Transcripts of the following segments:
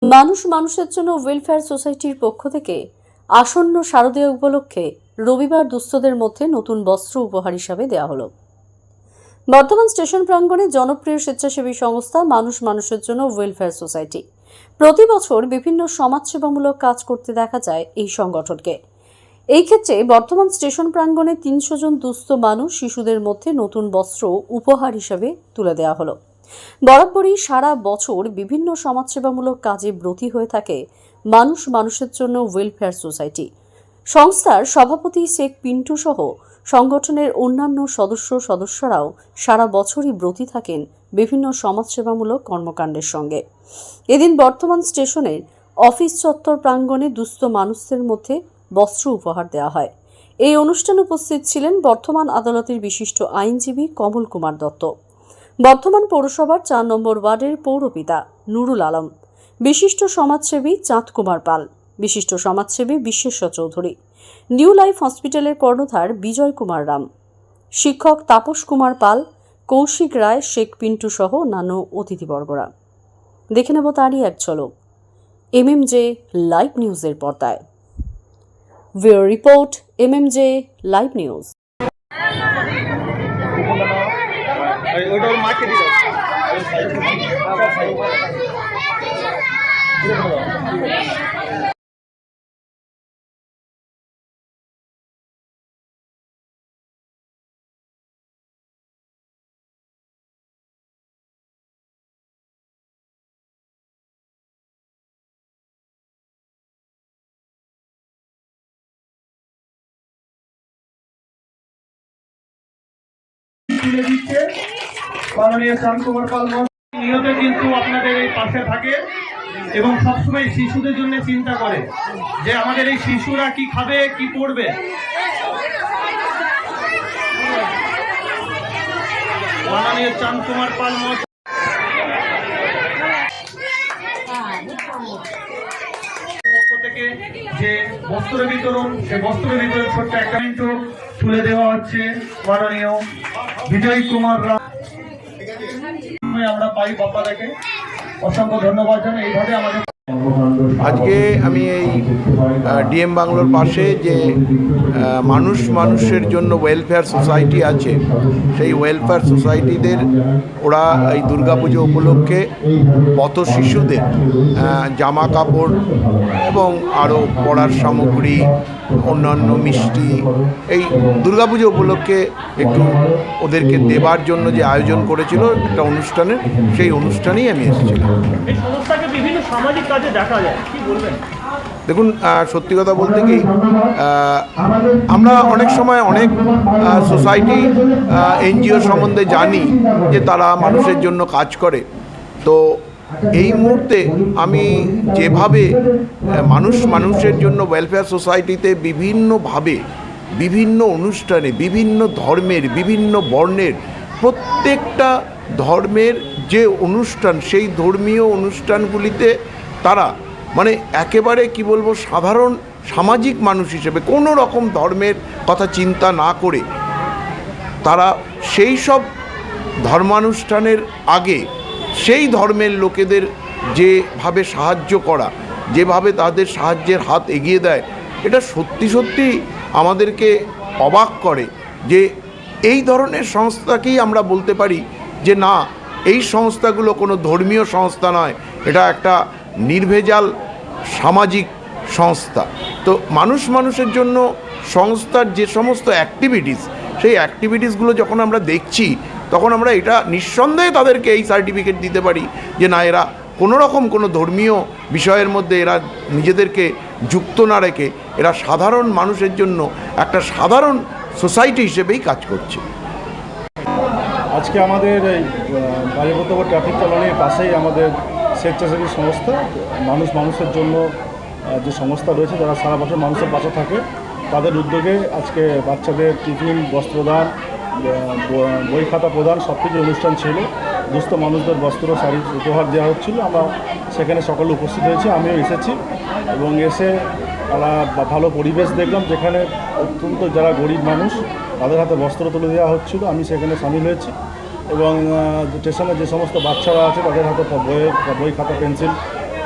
মানুষ মানুষের জন্য ওয়েলফেয়ার সোসাইটির পক্ষ থেকে আসন্ন শারদীয়া উপলক্ষে রবিবার দুস্থদের মধ্যে নতুন বস্ত্র উপহার হিসাবে দেওয়া হলো। বর্তমান স্টেশন প্রাঙ্গণে জনপ্রিয় স্বেচ্ছাসেবী সংস্থা মানুষ মানুষের জন্য ওয়েলফেয়ার সোসাইটি প্রতি বছর বিভিন্ন সমাজসেবামূলক কাজ করতে দেখা যায় এই সংগঠনকে। এই ক্ষেত্রে বর্তমান স্টেশন প্রাঙ্গণে ৩০০ জন দুস্থ মানুষ শিশুদের মধ্যে নতুন বস্ত্র উপহার হিসাবে তুলে দেওয়া হলো। বরাবরই সারা বছর বিভিন্ন সমাজসেবামূলক কাজে ব্রতী হয়ে থাকে মানুষ মানুষের জন্য ওয়েলফেয়ার সোসাইটি সংস্থার সভাপতি শেখ পিন্টু সহ সংগঠনের অন্যান্য সদস্যরাও সারা বছরই ব্রতী থাকেন বিভিন্ন সমাজসেবামূলক কর্মকাণ্ডের সঙ্গে। এদিন বর্তমান স্টেশনের অফিস চত্বর প্রাঙ্গণে দুস্থ মানুষদের মধ্যে বস্ত্র উপহার দেওয়া হয়। এই অনুষ্ঠানে উপস্থিত ছিলেন বর্ধমান আদালতের বিশিষ্ট আইনজীবী কমল কুমার দত্ত, বর্ধমান পৌরসভার ৪ নম্বর ওয়ার্ডের পৌরপিতা নুরুল আলম, বিশিষ্ট সমাজসেবী চাঁদ কুমার পাল, বিশিষ্ট সমাজসেবী বিশ্বেশ্বর চৌধুরী, নিউ লাইফ হসপিটালের কর্ণধার বিজয় কুমার রাম, শিক্ষক তাপস কুমার পাল, কৌশিক রায়, শেখ পিন্টু সহ অন্যান্য অতিথিবর্গরা। দেখে নেব তারই এক ঝলক এমএমজে লাইভ নিউজের পর্দায়। Bureau report, MMJ live news. মাননীয় চাঁদ কুমার পাল নিয়ত কিন্তু আপনাদের এই পাশে থাকে এবং সবসময় শিশুদের জন্য চিন্তা করে যে আমাদের এই শিশুরা কি খাবে, কি পড়বে। মাননীয় চাঁদ কুমার পাল পক্ষ থেকে যে বস্ত্র বিতরণ, সে বস্ত্র বিতরণ ছোট্ট একটা মিনিট তুলে দেওয়া হচ্ছে মাননীয় বিজয় কুমার রাম। আমরা পাই বাপ্পাদাকে অসংখ্য ধন্যবাদ জানাই। এইভাবে আমাদের আজকে আমি এই ডিএম বাংলোর পাশে যে মানুষ মানুষের জন্য ওয়েলফেয়ার সোসাইটি আছে, সেই ওয়েলফেয়ার সোসাইটিদের ওরা এই দুর্গাপুজো উপলক্ষে পথ শিশুদের জামা কাপড় এবং আরও পড়ার সামগ্রী, অন্যান্য মিষ্টি এই দুর্গাপুজো উপলক্ষে একটু ওদেরকে দেবার জন্য যে আয়োজন করেছিল একটা অনুষ্ঠানের, সেই অনুষ্ঠানেই আমি এসেছিলাম। এই সংস্থাকে বিভিন্ন সামাজিক কাজে দেখা যায়, কি বলবেন? দেখুন, সত্যি কথা বলতে কি, আমরা অনেক সময় অনেক সোসাইটি এনজিও সম্বন্ধে জানি যে তারা মানুষের জন্য কাজ করে। তো এই মুহূর্তে আমি যেভাবে মানুষ মানুষের জন্য ওয়েলফেয়ার সোসাইটিতে বিভিন্নভাবে বিভিন্ন অনুষ্ঠানে বিভিন্ন ধর্মের বিভিন্ন বর্ণের প্রত্যেকটা ধর্মের যে অনুষ্ঠান, সেই ধর্মীয় অনুষ্ঠানগুলিতে তারা মানে একেবারে কি বলবো সাধারণ সামাজিক মানুষ হিসেবে কোনো রকম ধর্মের কথা চিন্তা না করে তারা সেই সব ধর্মানুষ্ঠানের আগে সেই ধর্মের লোকেদের যেভাবে সাহায্য করা, যেভাবে তাদের সাহায্যের হাত এগিয়ে দেয়, এটা সত্যি সত্যি আমাদেরকে অবাক করে যে এই ধরনের সংস্থাকেই আমরা বলতে পারি যে না, এই সংস্থাগুলো কোনো ধর্মীয় সংস্থা নয়, এটা একটা নির্ভেজাল সামাজিক সংস্থা। তো মানুষ মানুষের জন্য সংস্থার যে সমস্ত অ্যাক্টিভিটিস, সেই অ্যাক্টিভিটিসগুলো যখন আমরা দেখছি তখন আমরা এটা নিঃসন্দেহে তাদেরকে এই সার্টিফিকেট দিতে পারি যে না, এরা কোনো রকম কোনো ধর্মীয় বিষয়ের মধ্যে এরা নিজেদেরকে যুক্ত না রেখে এরা সাধারণ মানুষের জন্য একটা সাধারণ সোসাইটি হিসেবেই কাজ করছে। আজকে আমাদের এই বালিপদ্মপুর ট্রাফিক কলোনির পাশেই আমাদের স্বেচ্ছাসেবী সংস্থা মানুষ মানুষের জন্য যে সংস্থা রয়েছে, যারা সারা বছর মানুষের পাশে থাকে, তাদের উদ্যোগে আজকে বাচ্চাদের টিফিন, বস্ত্রদান, বই খাতা প্রদান সব কিছু অনুষ্ঠান ছিল। দুস্থ মানুষদের বস্ত্র, শাড়ি উপহার দেওয়া হচ্ছিল। আমরা সেখানে সকালে উপস্থিত হয়েছি, আমিও এসেছি এবং এসে আমরা ভালো পরিবেশ দেখলাম, যেখানে অত্যন্ত যারা গরিব মানুষ তাদের হাতে বস্ত্র তুলে দেওয়া হচ্ছিল। আমি সেখানে সামিল হয়েছি এবং স্টেশনে যে সমস্ত বাচ্চারা আছে তাদের হাতে বই খাতা পেন্সিল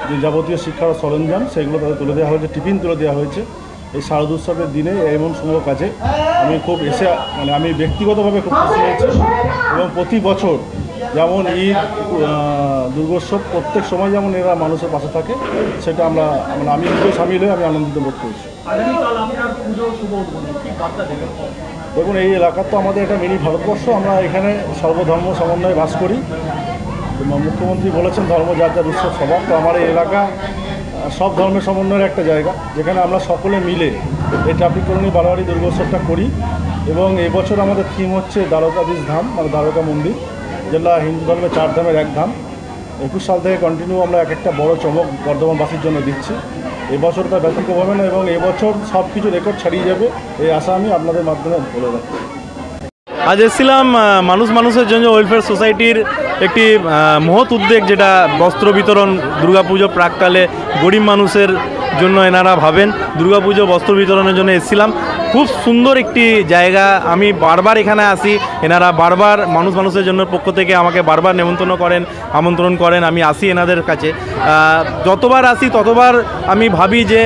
যে যাবতীয় শিক্ষার সরঞ্জাম সেগুলো তাদের তুলে দেওয়া হয়েছে, টিফিন তুলে দেওয়া হয়েছে। এই শারদোৎসবের দিনে এমন শুভ কাজে আমি খুব আমি ব্যক্তিগতভাবে খুব খুশি হয়েছি। এবং প্রতি বছর যেমন ঈদ, দুর্গোৎসব, প্রত্যেক সময় যেমন এরা মানুষের পাশে থাকে, সেটা আমি নিজেও সামিল হয়ে আমি আনন্দিত বোধ করছি। দেখুন, এই এলাকা তো আমাদের একটা মিনি ভারতবর্ষ। আমরা এখানে সর্বধর্ম সমন্বয়ে বাস করি। মুখ্যমন্ত্রী বলেছেন ধর্ম যার যার উৎসব স্বভাব। তো আমার এই এলাকা সব ধর্মের সমন্বয়ের একটা জায়গা, যেখানে আমরা সকলে মিলে এই ট্রাফিক কলোনি বারোয়ারি দুর্গোৎসবটা করি। এবং এবছর আমাদের থিম হচ্ছে দ্বারকাধীশ ধাম, মানে দ্বারকা মন্দির, যেটা হিন্দু ধর্মের 4 ধামের 1 ধাম। 21 সাল থেকে কন্টিনিউ আমরা একটা বড় চমক বর্ধমানবাসীর জন্য দিচ্ছি। এবছর তার ব্যতিক্রম হবে না এবং এবছর সব কিছু রেকর্ড ছাড়িয়ে যাবে, এই আশা আমি আপনাদের মাধ্যমে বলে রাখি। আজ এসেছিলাম মানুষের জন্য ওয়েলফেয়ার সোসাইটির একটি মহৎ উদ্যোগ, যেটা বস্ত্র বিতরণ। দুর্গাপুজো প্রাককালে গরিব মানুষের জন্য এনারা ভাবেন, দুর্গাপুজো বস্ত্র বিতরণের জন্য এসেছিলাম। খুব সুন্দর একটি জায়গা, আমি বারবার এখানে আসি। এনারা বারবার মানুষের জন্য পক্ষ থেকে আমাকে বারবার আমন্ত্রণ করেন, আমি আসি এনাদের কাছে। যতবার আসি ততবার আমি ভাবি যে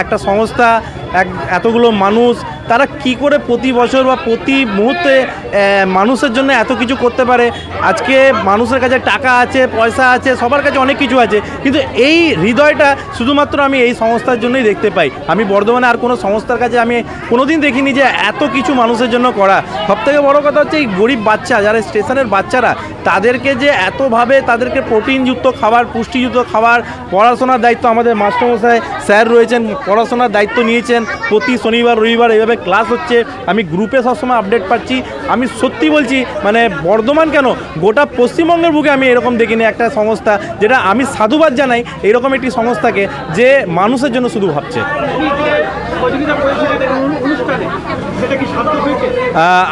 একটা সংস্থা এতগুলো মানুষ, তারা কি করে প্রতি বছর বা প্রতি মুহূর্তে মানুষের জন্য এত কিছু করতে পারে। আজকে মানুষের কাছে টাকা আছে, পয়সা আছে, সবার কাছে অনেক কিছু আছে, কিন্তু এই হৃদয়টা শুধুমাত্র আমি এই সংস্থার জন্যই দেখতে পাই। আমি বর্ধমানে আর কোনো সংস্থার কাছে আমি কোনোদিন দেখিনি যে এত কিছু মানুষের জন্য করা। সবথেকে বড় কথা হচ্ছে এই গরিব বাচ্চা, যারা স্টেশনের বাচ্চারা, তাদেরকে যে এতভাবে তাদেরকে প্রোটিনযুক্ত খাবার, পুষ্টিযুক্ত খাবার, পড়াশোনার দায়িত্ব আমাদের মাস্টারমশাই স্যার রয়েছেন, পড়াশোনার দায়িত্ব নিয়েছেন। প্রতি শনিবার রবিবার এইভাবে ক্লাস হচ্ছে, আমি গ্রুপে সবসময় আপডেট পাচ্ছি। আমি সত্যি বলছি, মানে বর্ধমান কেন, গোটা পশ্চিমবঙ্গের বুকে আমি এরকম দেখিনি একটা সংস্থা, যেটা আমি সাধুবাদ জানাই এরকম একটি সংস্থাকে, যে মানুষের জন্য শুধু ভাবছে।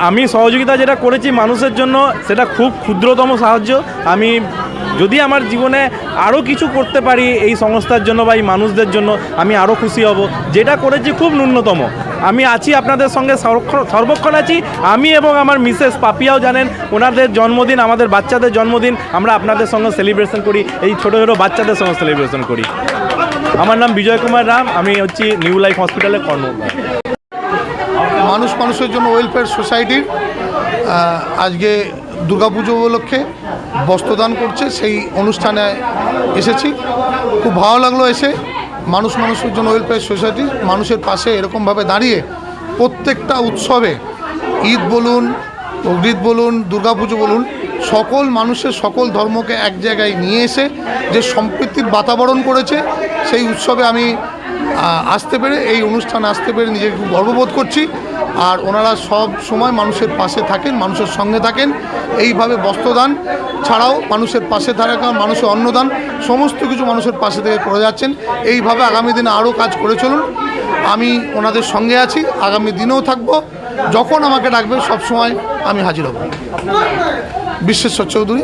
আমি সহযোগিতা যেটা করেছি মানুষের জন্য, সেটা খুব ক্ষুদ্রতম সাহায্য। যদি আমার জীবনে আরও কিছু করতে পারি এই সংস্থার জন্য বা এই মানুষদের জন্য, আমি আরও খুশি হব। যেটা করেছি খুব ন্যূনতম। আমি আছি আপনাদের সঙ্গে, সর্বক্ষণ আছি আমি এবং আমার মিসেস পাপিয়াও জানেন। ওনাদের জন্মদিন, আমাদের বাচ্চাদের জন্মদিন আমরা আপনাদের সঙ্গে সেলিব্রেশন করি, এই ছোটো ছোটো বাচ্চাদের সঙ্গে সেলিব্রেশন করি। আমার নাম বিজয় কুমার রাম, আমি হচ্ছি নিউ লাইফ হসপিটালের কর্মরত। মানুষের জন্য ওয়েলফেয়ার সোসাইটির আজকে দুর্গাপুজো উপলক্ষে বস্ত্রদান করছে, সেই অনুষ্ঠানে এসেছি। খুব ভালো লাগলো এসে। মানুষের জন্য ওয়েলফেয়ার সোসাইটি মানুষের পাশে এরকমভাবে দাঁড়িয়ে প্রত্যেকটা উৎসবে, ঈদ বলুন, বকরিদ বলুন, দুর্গাপুজো বলুন, সকল মানুষের সকল ধর্মকে এক জায়গায় নিয়ে এসে যে সম্প্রীতির বাতাবরণ করেছে, সেই উৎসবে আমি আসতে পেরে, এই অনুষ্ঠানে আসতে পেরে নিজেকে খুব গর্ববোধ করছি। আর ওনারা সব সময় মানুষের পাশে থাকেন, মানুষের সঙ্গে থাকেন। এইভাবে বস্ত্রদান ছাড়াও মানুষের পাশে থাকা, মানুষের অন্নদান, সমস্ত কিছু মানুষের পাশে থেকে করে যাচ্ছেন। এইভাবে আগামী দিনে আরও কাজ করে চলুন। আমি ওনাদের সঙ্গে আছি, আগামী দিনেও থাকবো। যখন আমাকে ডাকবে সবসময় আমি হাজির হব। বিশ্বেশ্বর চৌধুরী।